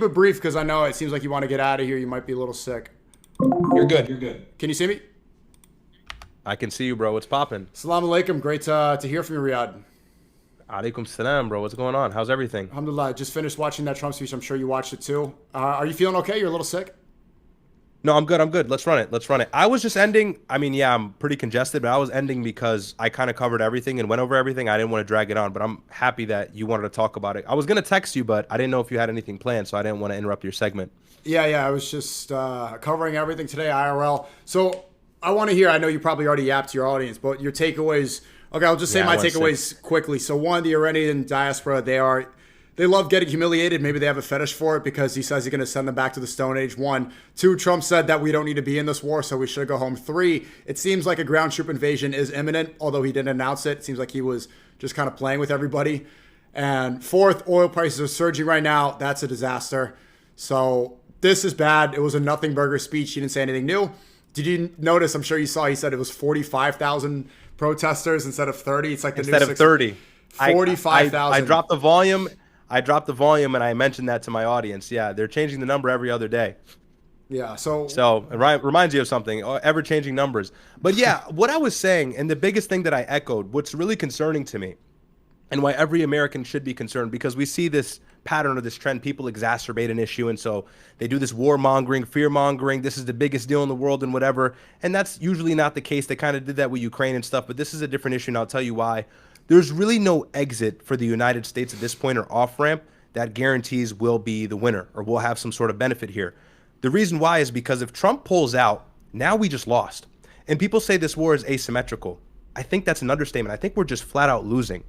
But brief, because I know it seems like you want to get out of here. You might be a little sick. You're good. You're good. Can you see me? I can see you, bro. What's poppin'? Salam alaikum. Great to hear from you, Ryad. Alaikum salam, bro. What's going on? How's everything? Alhamdulillah. Just finished watching that Trump speech. I'm sure you watched it too. Are you feeling okay? You're a little sick? No, I'm good. I'm good. Let's run it. Let's run it. I was just ending. I mean, yeah, I'm pretty congested, but I was ending because I kind of covered everything and went over everything. I didn't want to drag it on, but I'm happy that you wanted to talk about it. I was going to text you, but I didn't know if you had anything planned, so I didn't want to interrupt your segment. Yeah. I was just covering everything today, IRL. So I want to hear, I know you probably already yapped to your audience, but your takeaways. Okay, I'll just say my takeaways quickly. So one, the Iranian diaspora, they love getting humiliated. Maybe they have a fetish for it because he says he's going to send them back to the Stone Age. One. Two, Trump said that we don't need to be in this war, so we should go home. Three, it seems like a ground troop invasion is imminent, although he didn't announce it. It seems like he was just kind of playing with everybody. And fourth, oil prices are surging right now. That's a disaster. So this is bad. It was a nothing burger speech. He didn't say anything new. Did you notice, I'm sure you saw, he said it was 45,000 protesters instead of 30. It's like the instead new of 30. 45,000. I dropped the volume. I dropped the volume and I mentioned that to my audience. Yeah, they're changing the number every other day. Yeah, so it reminds you of something, ever-changing numbers. But yeah, what I was saying, and the biggest thing that I echoed, what's really concerning to me, and why every American should be concerned, because we see this pattern or this trend, people exacerbate an issue, and so they do this warmongering, fear-mongering, this is the biggest deal in the world and whatever, and that's usually not the case. They kind of did that with Ukraine and stuff, but this is a different issue, and I'll tell you why. There's really no exit for the United States at this point or off-ramp that guarantees we'll be the winner or we'll have some sort of benefit here. The reason why is because if Trump pulls out, now we just lost. And people say this war is asymmetrical. I think that's an understatement. I think we're just flat out losing.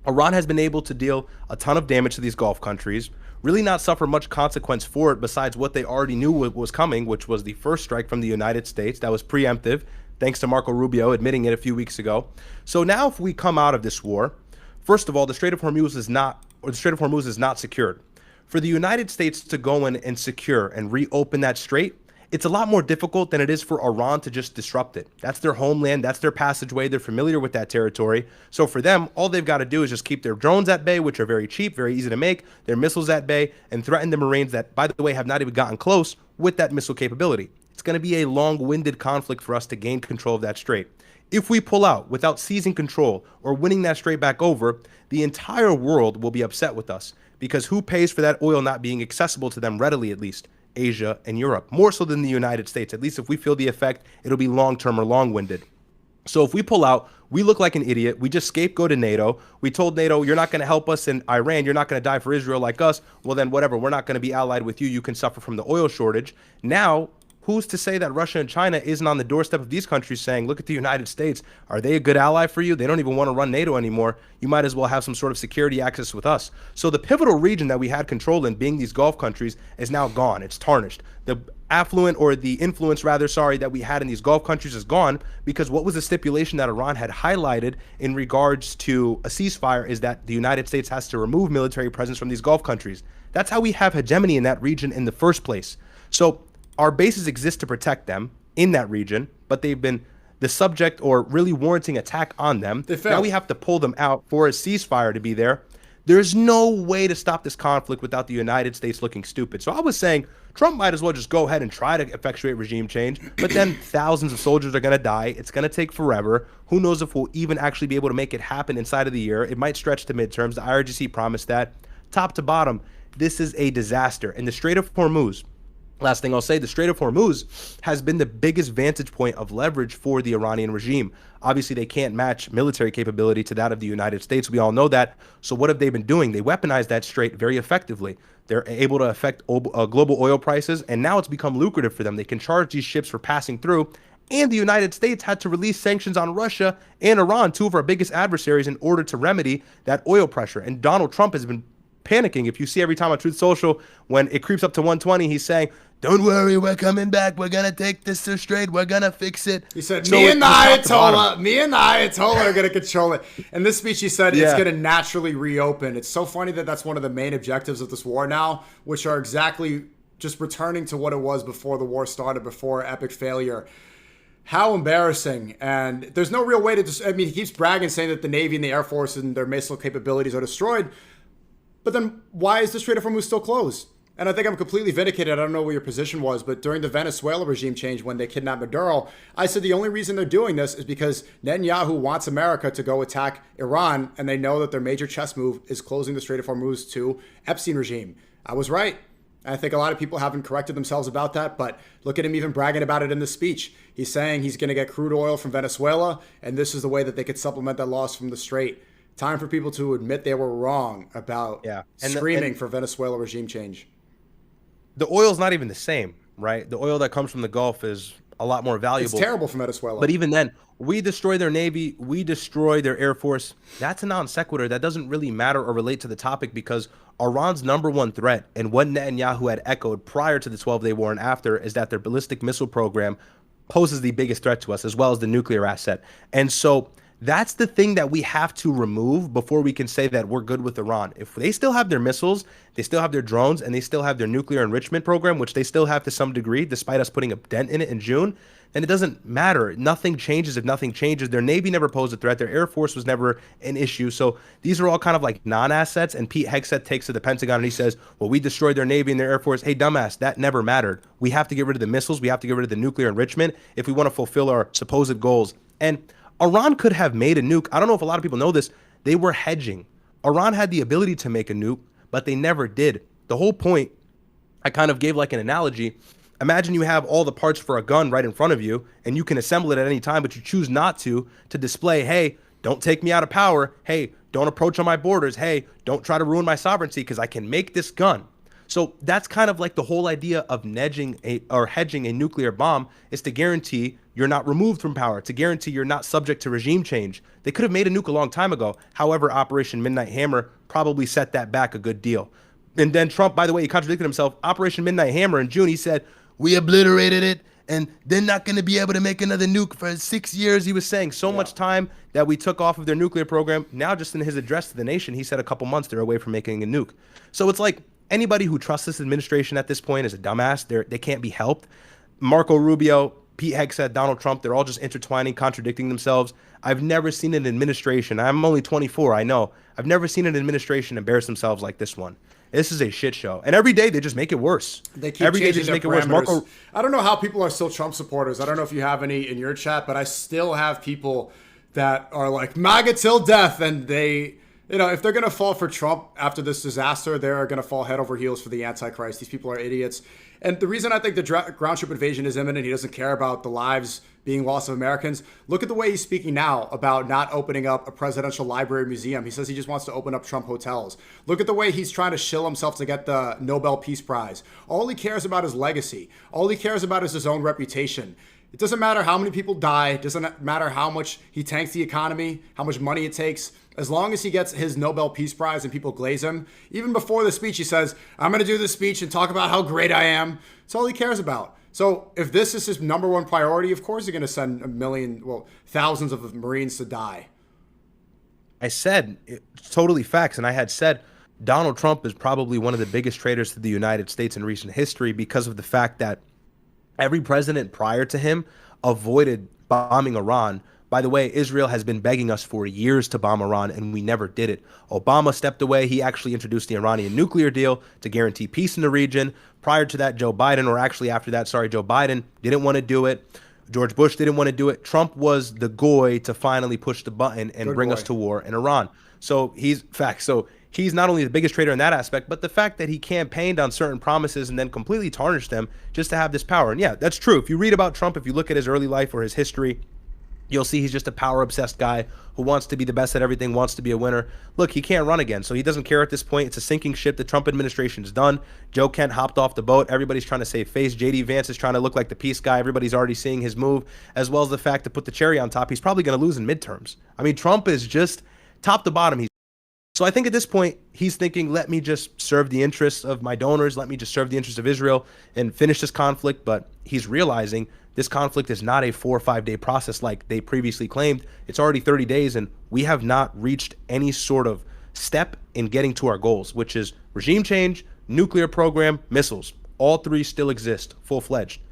Iran has been able to deal a ton of damage to these Gulf countries, really not suffer much consequence for it besides what they already knew was coming, which was the first strike from the United States. That was preemptive, thanks to Marco Rubio admitting it a few weeks ago. So now if we come out of this war, first of all, the Strait of Hormuz is not secured. For the United States to go in and secure and reopen that strait, it's a lot more difficult than it is for Iran to just disrupt it. That's their homeland, that's their passageway, they're familiar with that territory. So for them, all they've got to do is just keep their drones at bay, which are very cheap, very easy to make, their missiles at bay, and threaten the Marines that, by the way, have not even gotten close with that missile capability. It's going to be a long-winded conflict for us to gain control of that strait. If we pull out without seizing control or winning that strait back over, the entire world will be upset with us, because who pays for that oil not being accessible to them readily, at least? Asia and Europe, more so than the United States. At least if we feel the effect, it'll be long-term or long-winded. So if we pull out, we look like an idiot. We just scapegoated NATO. We told NATO, you're not going to help us in Iran. You're not going to die for Israel like us. Well, then whatever. We're not going to be allied with you. You can suffer from the oil shortage. Now, who's to say that Russia and China isn't on the doorstep of these countries saying, look at the United States. Are they a good ally for you? They don't even want to run NATO anymore. You might as well have some sort of security access with us. So the pivotal region that we had control in, being these Gulf countries, is now gone. It's tarnished. The affluent, or the influence rather, that we had in these Gulf countries is gone, because what was the stipulation that Iran had highlighted in regards to a ceasefire is that the United States has to remove military presence from these Gulf countries. That's how we have hegemony in that region in the first place. So our bases exist to protect them in that region, but they've been the subject or really warranting attack on them. Now we have to pull them out for a ceasefire to be there. There's no way to stop this conflict without the United States looking stupid. So I was saying Trump might as well just go ahead and try to effectuate regime change, but then thousands of soldiers are going to die. It's going to take forever. Who knows if we'll even actually be able to make it happen inside of the year. It might stretch to midterms. The IRGC promised that. Top to bottom, this is a disaster. And the Strait of Hormuz, last thing I'll say, the Strait of Hormuz has been the biggest vantage point of leverage for the Iranian regime. Obviously, they can't match military capability to that of the United States. We all know that. So what have they been doing? They weaponized that strait very effectively. They're able to affect global oil prices, and now it's become lucrative for them. They can charge these ships for passing through, and the United States had to release sanctions on Russia and Iran, two of our biggest adversaries, in order to remedy that oil pressure. And Donald Trump has been panicking. If you see every time on Truth Social, when it creeps up to 120, he's saying, don't worry, we're coming back. We're going to take this to straight. We're going to fix it. He said, me and the Ayatollah are going to control it. In this speech, he said it's going to naturally reopen. It's so funny that that's one of the main objectives of this war now, which are exactly just returning to what it was before the war started, before epic failure. How embarrassing. And there's no real way to just, I mean, he keeps bragging, saying that the Navy and the Air Force and their missile capabilities are destroyed. But then why is the Strait of Hormuz still closed? And I think I'm completely vindicated. I don't know what your position was, but during the Venezuela regime change, when they kidnapped Maduro, I said the only reason they're doing this is because Netanyahu wants America to go attack Iran, and they know that their major chess move is closing the Strait of Hormuz to Epstein regime. I was right. I think a lot of people haven't corrected themselves about that, but look at him even bragging about it in the speech. He's saying he's going to get crude oil from Venezuela, and this is the way that they could supplement that loss from the Strait. Time for people to admit they were wrong about screaming for Venezuela regime change. The oil's not even the same, right? The oil that comes from the Gulf is a lot more valuable. It's terrible for Venezuela. But even then, we destroy their Navy, we destroy their Air Force. That's a non sequitur. That doesn't really matter or relate to the topic, because Iran's number one threat, and what Netanyahu had echoed prior to the 12-day war and after, is that their ballistic missile program poses the biggest threat to us, as well as the nuclear asset. And so that's the thing that we have to remove before we can say that we're good with Iran. If they still have their missiles, they still have their drones, and they still have their nuclear enrichment program, which they still have to some degree, despite us putting a dent in it in June, then it doesn't matter. Nothing changes if nothing changes. Their Navy never posed a threat. Their Air Force was never an issue. So these are all kind of like non-assets. And Pete Hegseth takes to the Pentagon and he says, well, we destroyed their Navy and their Air Force. Hey, dumbass, that never mattered. We have to get rid of the missiles. We have to get rid of the nuclear enrichment if we want to fulfill our supposed goals. And Iran could have made a nuke. I don't know if a lot of people know this. They were hedging. Iran had the ability to make a nuke, but they never did. The whole point, I kind of gave like an analogy. Imagine you have all the parts for a gun right in front of you, and you can assemble it at any time, but you choose not to display, hey, don't take me out of power. Hey, don't approach on my borders. Hey, don't try to ruin my sovereignty because I can make this gun. So that's kind of like the whole idea of hedging a nuclear bomb, is to guarantee you're not removed from power, to guarantee you're not subject to regime change. They could have made a nuke a long time ago. However, Operation Midnight Hammer probably set that back a good deal. And then Trump, by the way, he contradicted himself. Operation Midnight Hammer in June, he said, we obliterated it, and they're not going to be able to make another nuke for 6 years. He was saying so much time that we took off of their nuclear program. Now, just in his address to the nation, he said a couple months they're away from making a nuke. So it's like anybody who trusts this administration at this point is a dumbass. They can't be helped. Marco Rubio, Pete Hegseth, Donald Trump, they're all just intertwining, contradicting themselves. I've never seen an administration, I'm only 24, I know. I've never seen an administration embarrass themselves like this one. This is a shit show. And every day they just make it worse. They keep every day they just make it worse. I don't know how people are still Trump supporters. I don't know if you have any in your chat, but I still have people that are like MAGA till death, and they, you know, if they're going to fall for Trump after this disaster, they're going to fall head over heels for the Antichrist. These people are idiots. And the reason I think the ground troop invasion is imminent, he doesn't care about the lives being lost of Americans. Look at the way he's speaking now about not opening up a presidential library museum. He says he just wants to open up Trump hotels. Look at the way he's trying to shill himself to get the Nobel Peace Prize. All he cares about is legacy. All he cares about is his own reputation. It doesn't matter how many people die. It doesn't matter how much he tanks the economy, how much money it takes. As long as he gets his Nobel Peace Prize and people glaze him, even before the speech, he says, I'm going to do this speech and talk about how great I am. That's all he cares about. So if this is his number one priority, of course he's going to send thousands of Marines to die. I said, it's totally facts. And I had said, Donald Trump is probably one of the biggest traitors to the United States in recent history because of the fact that every president prior to him avoided bombing Iran. By the way, Israel has been begging us for years to bomb Iran, and we never did it. Obama stepped away. He actually introduced the Iranian nuclear deal to guarantee peace in the region. Prior to that, Joe Biden didn't want to do it. George Bush didn't want to do it. Trump was the guy to finally push the button and bring us to war in Iran. So he's not only the biggest traitor in that aspect, but the fact that he campaigned on certain promises and then completely tarnished them just to have this power. And yeah, that's true. If you read about Trump, if you look at his early life or his history, you'll see he's just a power-obsessed guy who wants to be the best at everything, wants to be a winner. Look, he can't run again, so he doesn't care at this point. It's a sinking ship. The Trump administration is done. Joe Kent hopped off the boat. Everybody's trying to save face. J.D. Vance is trying to look like the peace guy. Everybody's already seeing his move, as well as the fact to put the cherry on top, he's probably going to lose in midterms. I mean, Trump is just top to bottom. So I think at this point, he's thinking, let me just serve the interests of my donors. Let me just serve the interests of Israel and finish this conflict. But he's realizing this conflict is not a 4 or 5 day process like they previously claimed. It's already 30 days, and we have not reached any sort of step in getting to our goals, which is regime change, nuclear program, missiles. All three still exist full-fledged.